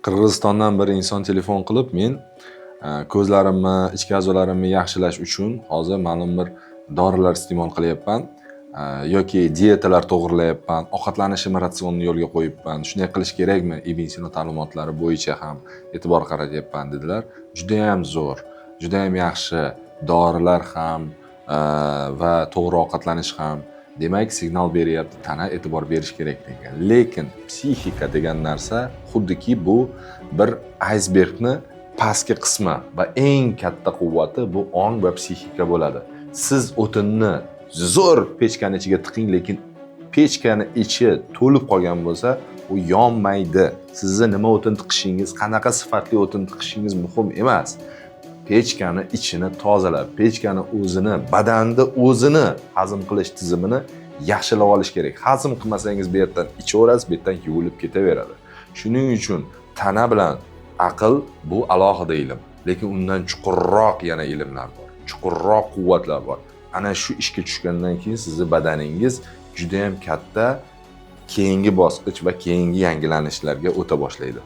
Qirg'izistondan bir inson telefon qilib, men ko'zlarimni, ichki a'zolarimni yaxshilash uchun hozir ma'lum bir dorilar iste'mol qilyapman yoki dietalar to'g'rilayapman, ovqatlanishimni ratsionni yo'lga qo'yibman. Shunday qilish kerakmi? Ibn Sino ta'limotlari bo'yicha ham e'tibor qaratyapman dedilar. Juda ham zo'r, juda ham yaxshi. Dorilar ham va to'g'ri ovqatlanish ham demak signal beryapti, tana e'tibor berish kerak degan. Lekin psixika degan narsa xuddiki bu bir aysbergni pastki qismi va eng katta quvvati bu ong va psixika bo'ladi. Siz o'tinni zo'r pechkani ichiga tiqing, lekin pechkani ichi to'lib qolgan bo'lsa, u yonmaydi. Sizni nima o'tin tiqishingiz, qanaqa sifatli o'tin tiqishingiz muhim emas. Pechkani ichini tozalab, pechkani o'zini, badanni o'zini hazm qilish tizimini yaxshilab olish kerak. Hazm qilmasangiz bu yerdan ichaverasiz, bu yerdan yuvilib ketaveradi. Shuning uchun tana bilan aql bu alohida ilm, lekin undan chuqurroq yana ilmlar bor. Chuqurroq quvvatlar bor. Ana shu ishga tushgandan keyin sizning badaningiz juda ham katta keyingi bosqich va keyingi yangilanishlarga o'ta boshlaydi.